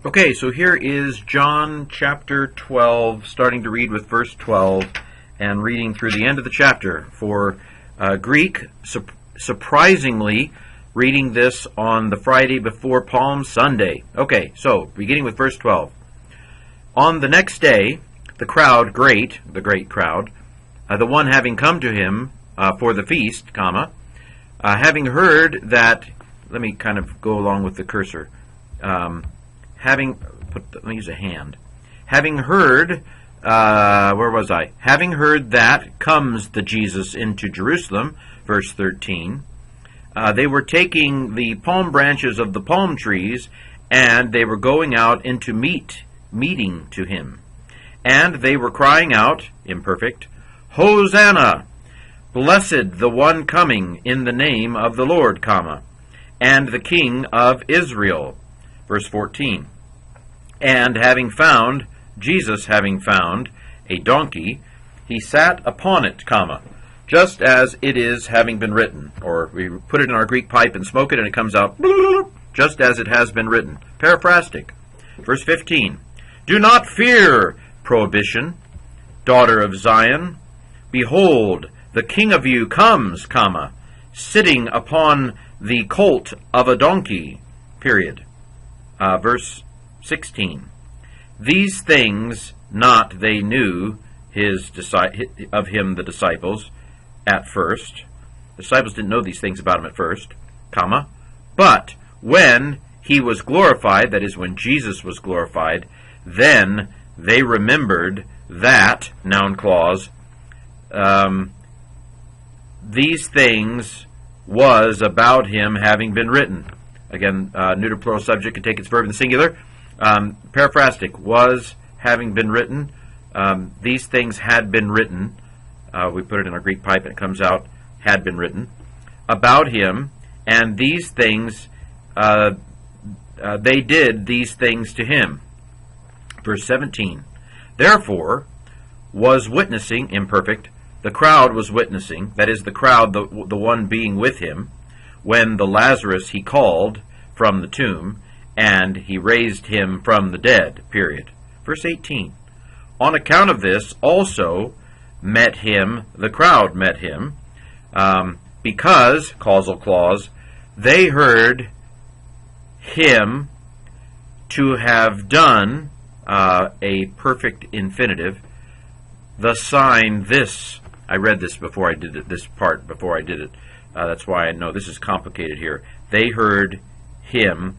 Okay, so here is John chapter 12, starting to read with verse 12 and reading through the end of the chapter. For Greek, surprisingly, reading this on the Friday before Palm Sunday. Okay, so beginning with verse 12. On the next day, the crowd, the great crowd, the one having come to him for the feast, having heard that, let me kind of go along with the cursor, having heard, Having heard that comes the Jesus into Jerusalem, verse 13, they were taking the palm branches of the palm trees, and they were going out into meeting to him. And they were crying out, imperfect, Hosanna! Blessed the one coming in the name of the Lord, and the King of Israel. Verse 14. And Jesus having found a donkey, he sat upon it, just as it is having been written. Or we put it in our Greek pipe and smoke it and it comes out just as it has been written. Paraphrastic. Verse 15. Do not fear, prohibition, daughter of Zion. Behold, the king of you comes, sitting upon the colt of a donkey. Period. Verse 16. These things not they knew of him, the disciples, at first. The disciples didn't know these things about him at first, but when he was glorified, that is, when Jesus was glorified, then they remembered that, noun clause, these things was about him having been written. Again, neuter plural subject can take its verb in the singular. Paraphrastic, was having been written. These things had been written. We put it in our Greek pipe and it comes out, had been written, about him, and these things, they did these things to him. Verse 17. Therefore was witnessing, imperfect, the crowd was witnessing, that is, the crowd, the one being with him, when the Lazarus he called from the tomb, and he raised him from the dead, period. Verse 18. On account of this also the crowd met him, because, causal clause, they heard him to have done, a perfect infinitive, the sign this. I read this before I did it, this part before I did it. That's why I know this is complicated here. They heard him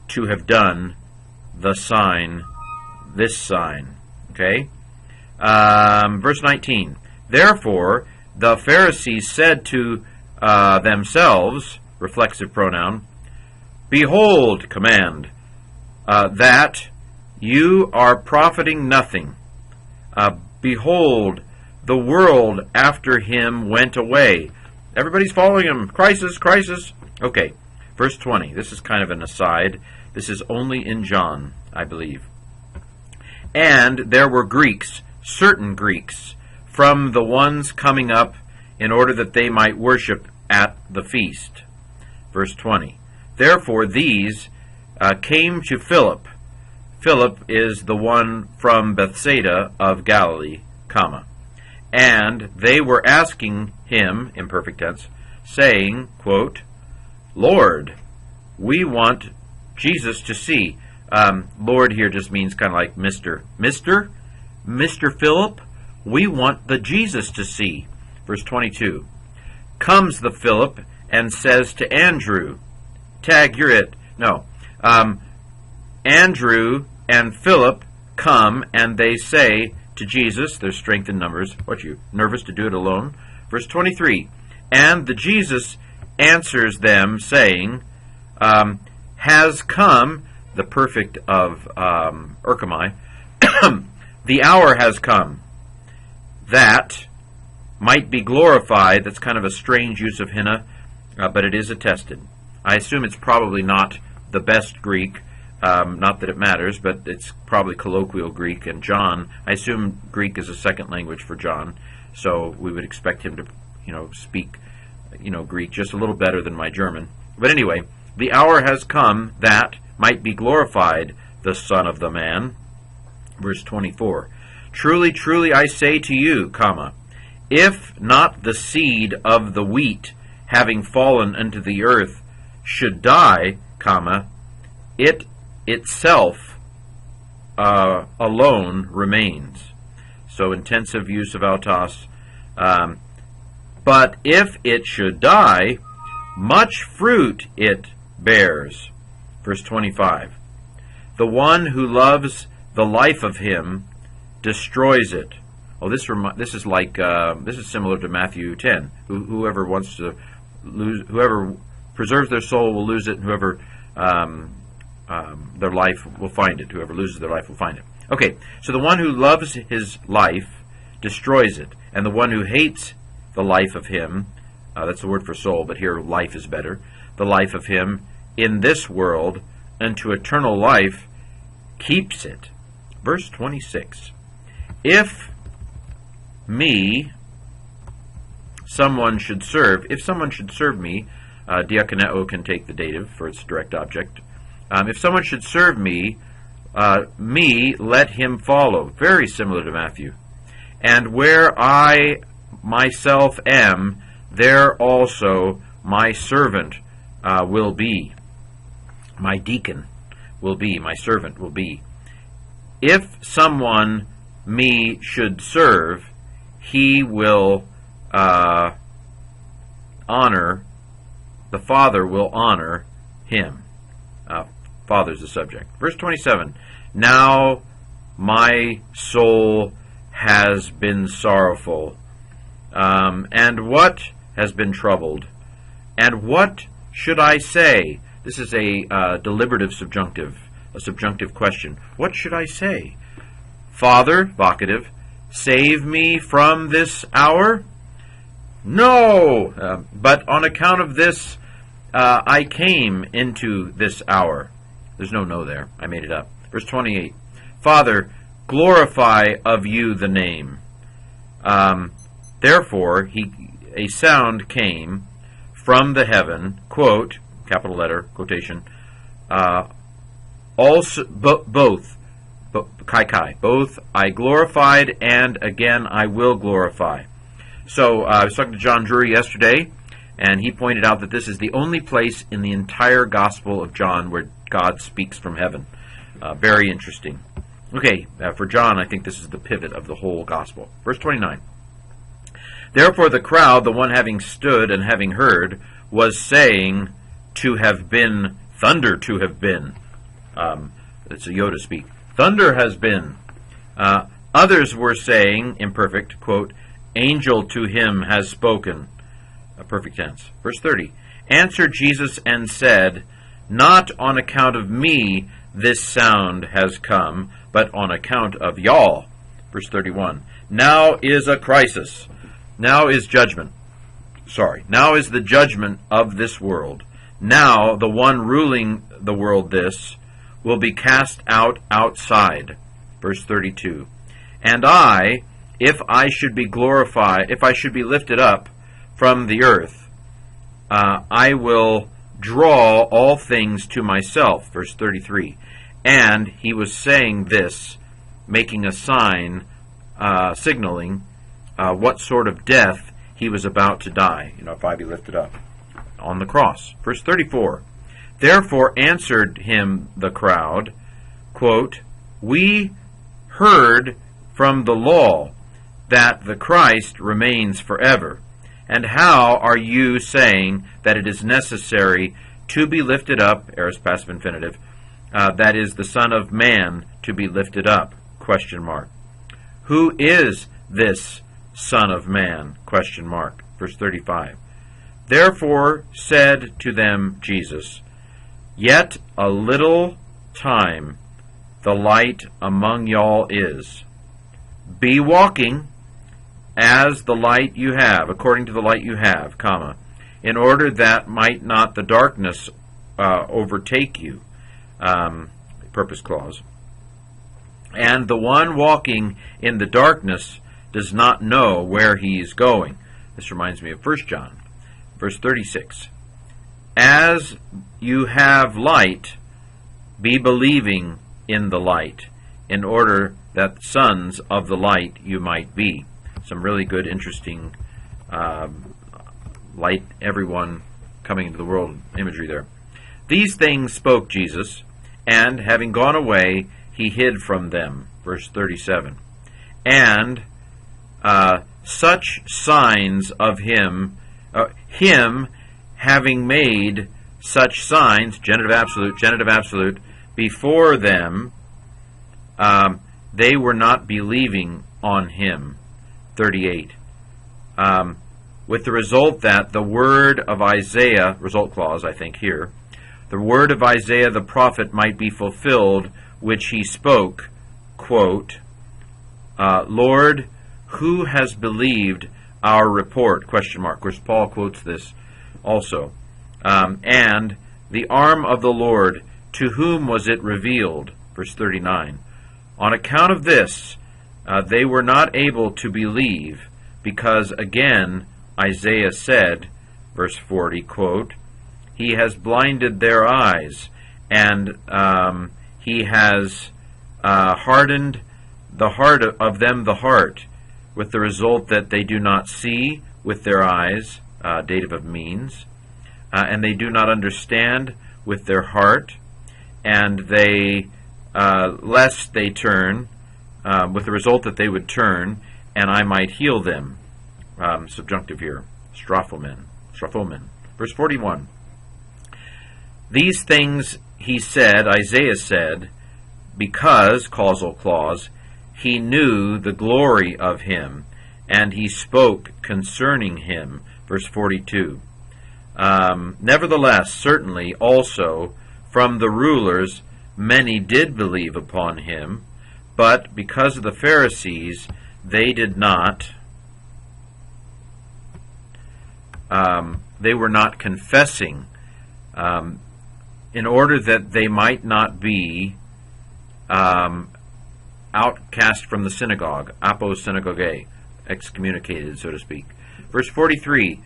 to have done the sign, this sign. Okay? Verse 19. Therefore, the Pharisees said to themselves, reflexive pronoun, Behold, that you are profiting nothing. Behold, the world after him went away. Everybody's following him. Crisis, crisis. Okay, verse 20. This is kind of an aside. This is only in John, I believe. And there were Greeks, certain Greeks, from the ones coming up in order that they might worship at the feast. Verse 20. Therefore these came to Philip. Philip is the one from Bethsaida of Galilee, and they were asking him, imperfect tense, saying, quote, Lord, we want Jesus to see. Lord here just means kind of like Mr. Mr. Philip, we want the Jesus to see. Verse 22. Comes the Philip and says to Andrew, tag, you're it. No. Andrew and Philip come and they say to Jesus, there's strength in numbers. What, you nervous to do it alone? Verse 23. And the Jesus answers them, saying, has come, the perfect of Erchomai, the hour has come, that might be glorified. That's kind of a strange use of henna, but it is attested. I assume it's probably not the best Greek, not that it matters, but it's probably colloquial Greek, and John, I assume Greek is a second language for John, so we would expect him to, speak, Greek just a little better than my German. But anyway, the hour has come that might be glorified the Son of the Man. Verse 24. Truly, truly, I say to you, comma, if not the seed of the wheat, having fallen into the earth, should die, comma, it itself alone remains. So intensive use of autos. But if it should die, much fruit it bears. Verse 25. The one who loves the life of him destroys it. Oh, this is similar to Matthew 10. Whoever wants to lose, whoever preserves their soul will lose it, and whoever their life will find it. Whoever loses their life will find it. Okay, so the one who loves his life destroys it, and the one who hates the life of him, that's the word for soul, but here life is better, the life of him in this world unto eternal life keeps it. Verse 26. If someone should serve me, diakoneo can take the dative for its direct object. If someone should serve me, let him follow. Very similar to Matthew. And where I myself am, there also my servant will be. My deacon will be, my servant will be. If someone me should serve, he will honor, the Father will honor him. Father's the subject. Verse 27, now my soul has been sorrowful, and what has been troubled? And what should I say? This is a deliberative subjunctive, a subjunctive question. What should I say? Father, vocative, save me from this hour? No, but on account of this I came into this hour. There's no there. I made it up. Verse 28. Father, glorify of you the name. Therefore, a sound came from the heaven, quote, capital letter, quotation, also, both I glorified, and again I will glorify. So I was talking to John Drury yesterday, and he pointed out that this is the only place in the entire Gospel of John where God speaks from heaven. Very interesting. Okay, for John, I think this is the pivot of the whole Gospel. Verse 29. Therefore the crowd, the one having stood and having heard, was saying to have been, thunder to have been. It's a Yoda speak. Thunder has been. Others were saying, imperfect, quote, angel to him has spoken. A perfect tense. Verse 30. Answered Jesus and said, not on account of me this sound has come, but on account of y'all. Verse 31. Now is a crisis. Now is judgment. Now is the judgment of this world. Now the one ruling the world this will be cast out outside. Verse 32. And I, if I should be glorified, if I should be lifted up from the earth, I will draw all things to myself. Verse 33. And he was saying this, making a sign, signaling what sort of death he was about to die, if I be lifted up on the cross. Verse 34. Therefore answered him the crowd, quote, we heard from the law that the Christ remains forever. And how are you saying that it is necessary to be lifted up, aorist passive infinitive, that is the Son of Man to be lifted up? Question mark. Who is this Son of Man? Question mark. Verse 35. Therefore said to them Jesus, yet a little time the light among y'all is. Be walking as the light you have, according to the light you have, comma, in order that might not the darkness overtake you. Purpose clause. And the one walking in the darkness does not know where he is going. This reminds me of 1 John, verse 36. As you have light, be believing in the light, in order that sons of the light you might be. Some really good, interesting light, everyone coming into the world imagery there. These things spoke Jesus, and having gone away, he hid from them. Verse 37. And such signs of him having made such signs, genitive absolute, before them, they were not believing on him. 38. With the result that the word of Isaiah, result clause, I think here, the word of Isaiah the prophet might be fulfilled, which he spoke, quote, Lord, who has believed our report? Question mark. Of course, Paul quotes this also. And the arm of the Lord, to whom was it revealed? Verse 39. On account of this, they were not able to believe, because again, Isaiah said, verse 40, quote, He has blinded their eyes, and he has hardened the heart of them the heart, with the result that they do not see with their eyes, dative of means, and they do not understand with their heart, and they, lest they turn, with the result that they would turn, and I might heal them. Subjunctive here, strophomen. Verse 41. These things he said, Isaiah said, because, causal clause, he knew the glory of him, and he spoke concerning him. Verse 42. Nevertheless, certainly also from the rulers many did believe upon him, but because of the Pharisees they did not, they were not confessing, in order that they might not be outcast from the synagogue, aposynagoge, excommunicated, so to speak. Verse 43,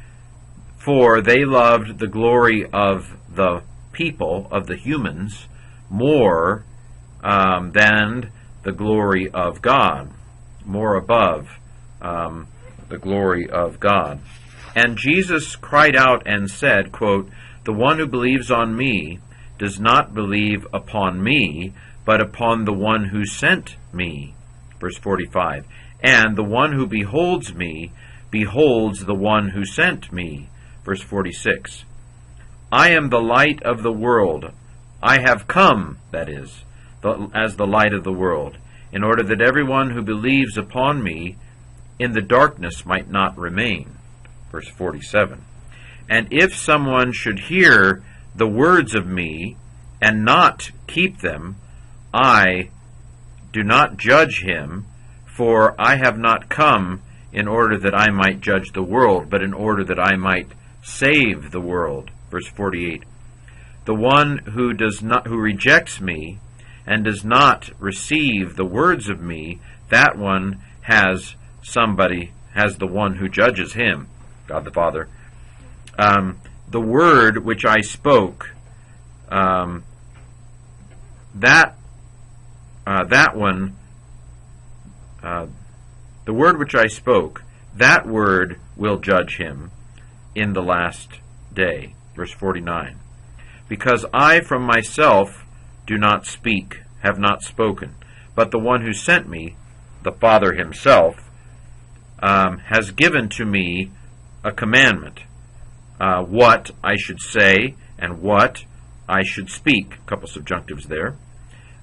for they loved the glory of the people, of the humans, more than the glory of God, more above the glory of God. And Jesus cried out and said, quote, the one who believes on me does not believe upon me, but upon the one who sent me. Verse 45. And the one who beholds me beholds the one who sent me. Verse 46. I am the light of the world. I have come, that is, as the light of the world, in order that everyone who believes upon me in the darkness might not remain. Verse 47. And if someone should hear the words of me and not keep them, I do not judge him, for I have not come in order that I might judge the world, but in order that I might save the world. Verse 48. The one who rejects me and does not receive the words of me, that one has the one who judges him, God the Father. The word which I spoke, the word which I spoke, that word will judge him in the last day. Verse 49. Because I from myself do not speak, have not spoken, but the one who sent me, the Father himself, has given to me a commandment, what I should say and what I should speak. A couple subjunctives there.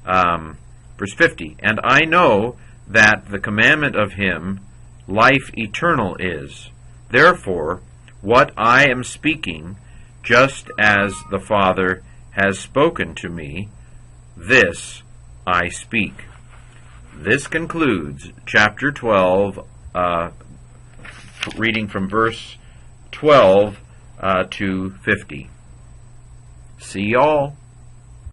Verse 50. And I know that the commandment of him life eternal is. Therefore, what I am speaking, just as the Father has spoken to me, this I speak. This concludes chapter 12, reading from verse 12 to 50. See y'all.